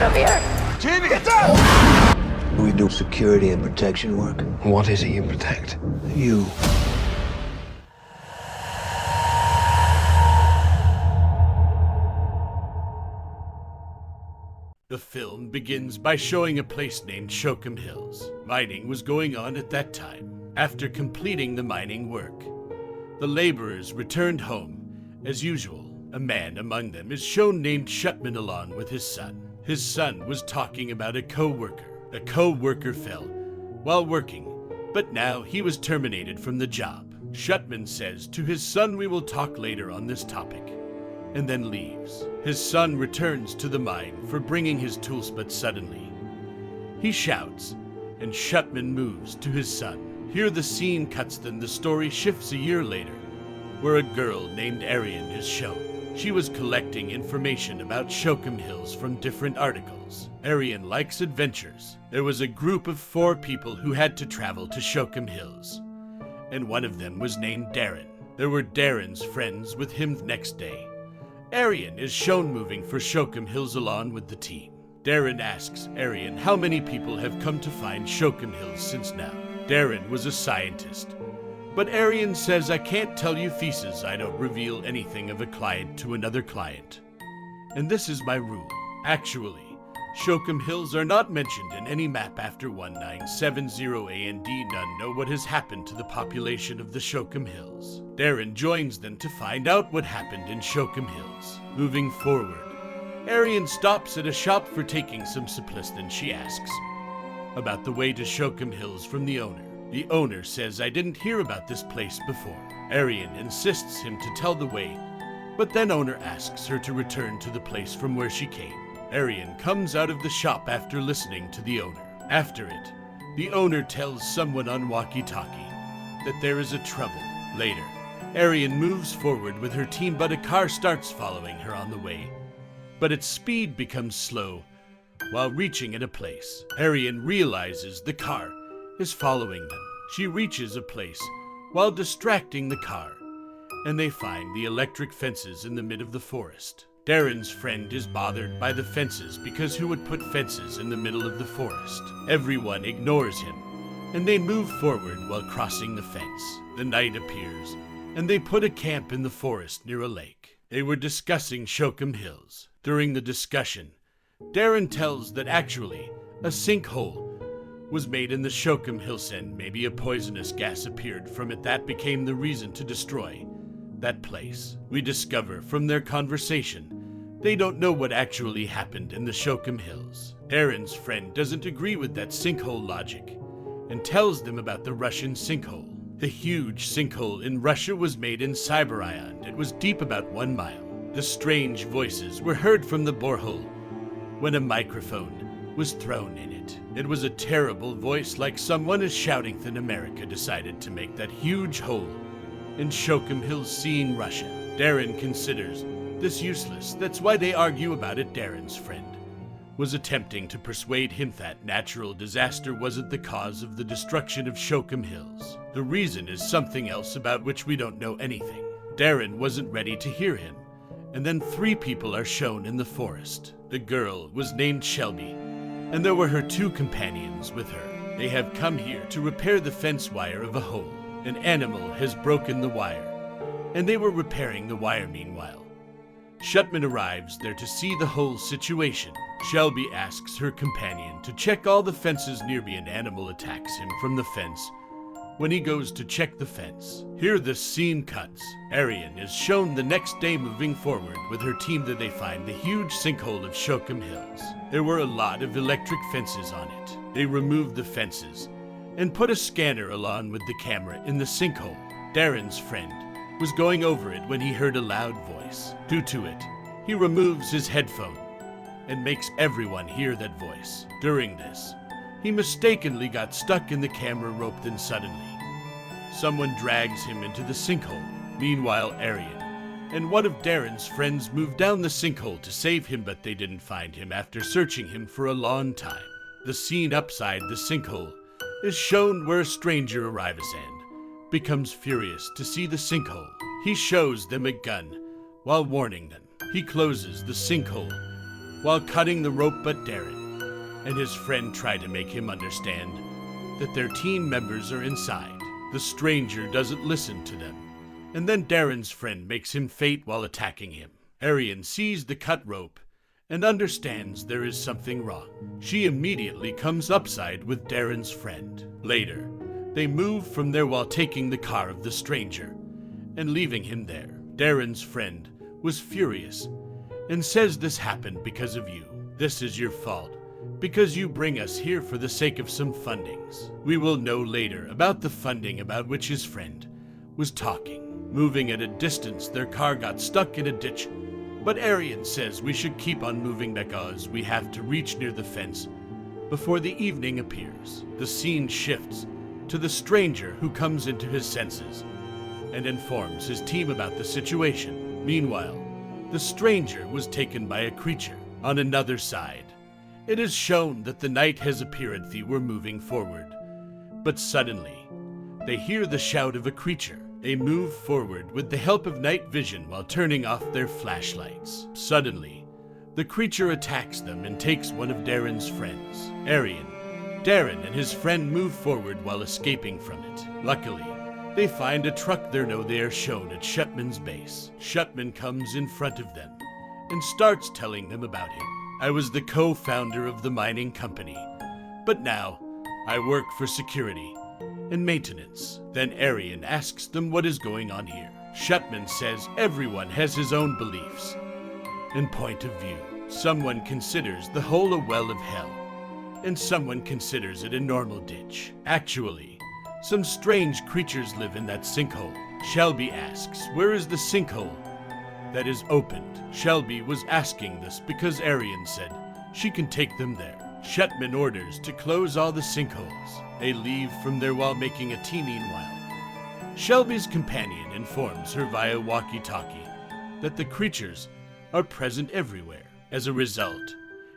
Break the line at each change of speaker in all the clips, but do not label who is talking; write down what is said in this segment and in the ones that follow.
of here!
Jimmy, get down!
We do security and protection work.
What is it you protect?
You.
The film begins by showing a place named Shocum Hills. Mining was going on at that time. After completing the mining work, the laborers returned home. As usual, a man among them is shown named Shutman along with his son. His son was talking about a co-worker. A co-worker fell while working, but now he was terminated from the job. Shutman says to his son, "We will talk later on this topic," and then leaves. His son returns to the mine for bringing his tools, but suddenly he shouts, and Shutman moves to his son. Here the scene cuts, then the story shifts a year later, where a girl named Arian is shown. She was collecting information about Shocum Hills from different articles. Arian likes adventures. There was a group of 4 people who had to travel to Shocum Hills, and one of them was named Darren. There were Darren's friends with him the next day. Arian is shown moving for Shocum Hills along with the team. Darren asks Arian how many people have come to find Shocum Hills since now. Darren was a scientist, but Arian says, "I can't tell you thesis, I don't reveal anything of a client to another client. And this is my rule." Actually, Shocum Hills are not mentioned in any map after 1970 and none know what has happened to the population of the Shocum Hills. Darren joins them to find out what happened in Shocum Hills. Moving forward, Arian stops at a shop for taking some supplies, then she asks about the way to Shocum Hills from the owner. The owner says, "I didn't hear about this place before." Arian insists him to tell the way, but then owner asks her to return to the place from where she came. Arian comes out of the shop after listening to the owner. After it, the owner tells someone on walkie-talkie that there is a trouble. Later, Arian moves forward with her team, but a car starts following her on the way, but its speed becomes slow. While reaching at a place, Arian realizes the car is following them. She reaches a place while distracting the car, and they find the electric fences in the mid of the forest. Darren's friend is bothered by the fences because who would put fences in the middle of the forest? Everyone ignores him, and they move forward while crossing the fence. The night appears, and they put a camp in the forest near a lake. They were discussing Shocum Hills. During the discussion, Darren tells that actually a sinkhole was made in the Shocum Hills, and maybe a poisonous gas appeared from it that became the reason to destroy that place. We discover from their conversation they don't know what actually happened in the Shocum Hills. Darren's friend doesn't agree with that sinkhole logic and tells them about the Russian sinkhole. The huge sinkhole in Russia was made in Siberian. It was deep about 1 mile. The strange voices were heard from the borehole when a microphone was thrown in it. It was a terrible voice, like someone is shouting. Then America decided to make that huge hole in Shocum Hills, seeing Russia. Darren considers this useless. That's why they argue about it. Darren's friend was attempting to persuade him that natural disaster wasn't the cause of the destruction of Shocum Hills. The reason is something else about which we don't know anything. Darren wasn't ready to hear him, and then 3 people are shown in the forest. The girl was named Shelby, and there were her 2 companions with her. They have come here to repair the fence wire of a hole. An animal has broken the wire, and they were repairing the wire meanwhile. Shutman arrives there to see the whole situation. Shelby asks her companion to check all the fences nearby. An animal attacks him from the fence when he goes to check the fence. Here the scene cuts. Arian is shown the next day moving forward with her team, that they find the huge sinkhole of Shocum Hills. There were a lot of electric fences on it. They removed the fences and put a scanner along with the camera in the sinkhole. Darren's friend was going over it when he heard a loud voice. Due to it, he removes his headphone and makes everyone hear that voice. During this, he mistakenly got stuck in the camera rope. Then suddenly, someone drags him into the sinkhole. Meanwhile, Arian and one of Darren's friends move down the sinkhole to save him, but they didn't find him after searching him for a long time. The scene upside the sinkhole is shown where a stranger arrives and becomes furious to see the sinkhole. He shows them a gun while warning them. He closes the sinkhole while cutting the rope, but Darren and his friend try to make him understand that their team members are inside. The stranger doesn't listen to them, and then Darren's friend makes him faint while attacking him. Arian sees the cut rope and understands there is something wrong. She immediately comes upside with Darren's friend. Later, they move from there while taking the car of the stranger and leaving him there. Darren's friend was furious and says this happened because of you. This is your fault, because you bring us here for the sake of some fundings. We will know later about the funding about which his friend was talking. Moving at a distance, their car got stuck in a ditch, but Arian says we should keep on moving because we have to reach near the fence before the evening appears. The scene shifts to the stranger, who comes into his senses and informs his team about the situation. Meanwhile, the stranger was taken by a creature. On another side, it is shown that the night has appeared. They were moving forward, but suddenly they hear the shout of a creature. They move forward with the help of night vision while turning off their flashlights. Suddenly, the creature attacks them and takes one of Darren's friends, Arian. Darren and his friend move forward while escaping from it. Luckily, they find a truck. They are shown at Shutman's base. Shutman comes in front of them and starts telling them about him. I was the co-founder of the mining company, but now I work for security and maintenance. Then Arian asks them what is going on here. Shutman says everyone has his own beliefs and point of view. Someone considers the hole a well of hell, and someone considers it a normal ditch. Actually, some strange creatures live in that sinkhole. Shelby asks, where is the sinkhole that is opened? Shelby was asking this because Arian said she can take them there. Shutman orders to close all the sinkholes. They leave from there while making a tea. Meanwhile, Shelby's companion informs her via walkie-talkie that the creatures are present everywhere. As a result,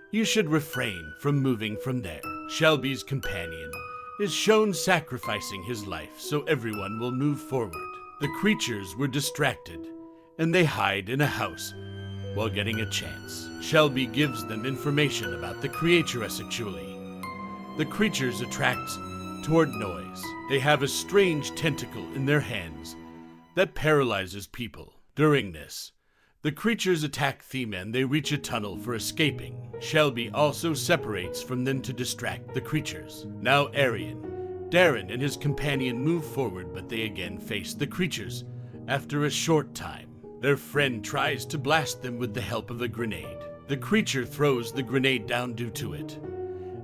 you should refrain from moving from there. Shelby's companion is shown sacrificing his life so everyone will move forward. The creatures were distracted, and they hide in a house while getting a chance. Shelby gives them information about the creature. Actually, the creatures attract toward noise. They have a strange tentacle in their hands that paralyzes people. During this, the creatures attack them and they reach a tunnel for escaping. Shelby also separates from them to distract the creatures. Now Arian, Darren, and his companion move forward, but they again face the creatures. After a short time, their friend tries to blast them with the help of a grenade. The creature throws the grenade down due to it,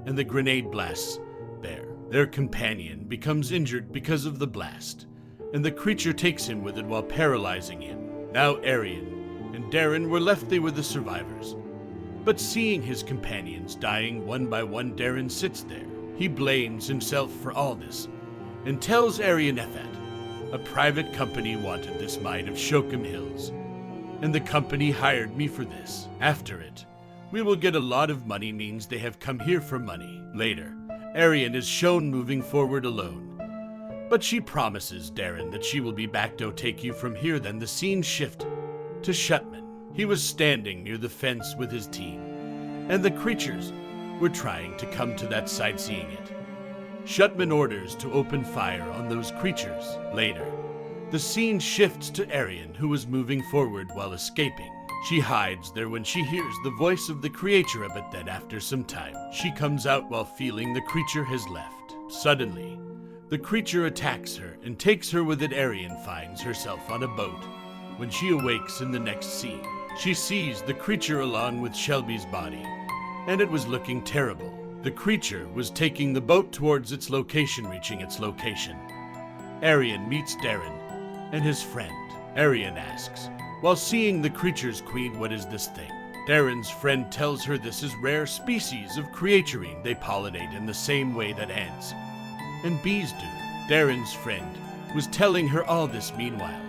and the grenade blasts there. Their companion becomes injured because of the blast, and the creature takes him with it while paralyzing him. Now Arian and Darren were left. They were the survivors. But seeing his companions dying one by one, Darren sits there. He blames himself for all this and tells Arian that a private company wanted this mine of Shokum Hills, and the company hired me for this. After it, we will get a lot of money. Means they have come here for money. Later, Arian is shown moving forward alone, but she promises Darren that she will be back to take you from here. Then the scene shift to Shutman. He was standing near the fence with his team, and the creatures were trying to come to that side. Seeing it, Shutman orders to open fire on those creatures. Later, the scene shifts to Arian, who was moving forward while escaping. She hides there when she hears the voice of the creature, but then after some time, she comes out while feeling the creature has left. Suddenly, the creature attacks her and takes her with it. Arian finds herself on a boat. When she awakes in the next scene, she sees the creature along with Shelby's body, and it was looking terrible. The creature was taking the boat towards its location. Reaching its location, Arian meets Darren and his friend. Arian asks, while seeing the creature's queen, what is this thing? Darren's friend tells her this is rare species of creaturine. They pollinate in the same way that ants and bees do. Darren's friend was telling her all this. Meanwhile,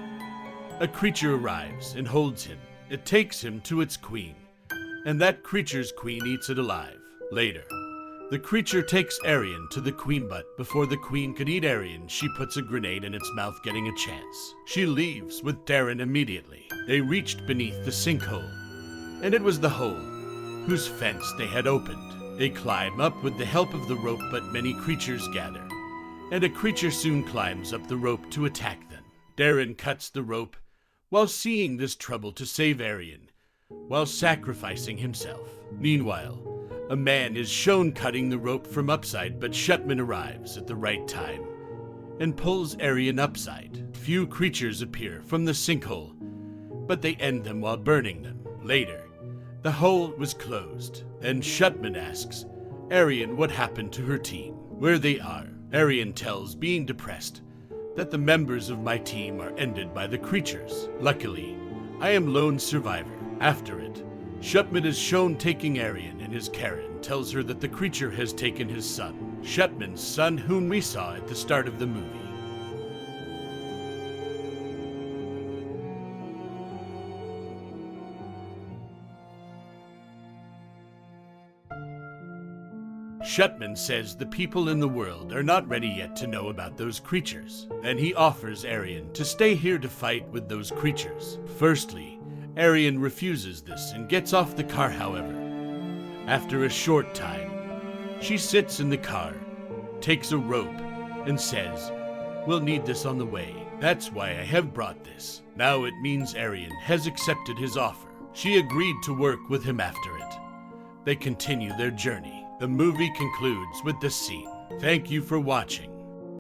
a creature arrives and holds him. It takes him to its queen, and that creature's queen eats it alive. Later, the creature takes Arian to the queen, but before the queen could eat Arian, she puts a grenade in its mouth, getting a chance. She leaves with Darren immediately. They reached beneath the sinkhole, and it was the hole whose fence they had opened. They climb up with the help of the rope, but many creatures gather, and a creature soon climbs up the rope to attack them. Darren cuts the rope while seeing this trouble to save Arian, while sacrificing himself. Meanwhile, a man is shown cutting the rope from upside, but Shutman arrives at the right time and pulls Arian upside. Few creatures appear from the sinkhole, but they end them while burning them. Later, the hole was closed, and Shutman asks Arian what happened to her team, where they are. Arian tells, being depressed, that the members of my team are ended by the creatures. Luckily, I am lone survivor. After it, Shutman is shown taking Arian, and his Karen tells her that the creature has taken his son, Shutman's son, whom we saw at the start of the movie. Shutman says the people in the world are not ready yet to know about those creatures, and he offers Arian to stay here to fight with those creatures. Firstly, Arian refuses this and gets off the car. However, after a short time, she sits in the car, takes a rope, and says, "We'll need this on the way. That's why I have brought this." Now it means Arian has accepted his offer. She agreed to work with him after it. They continue their journey. The movie concludes with this scene. Thank you for watching.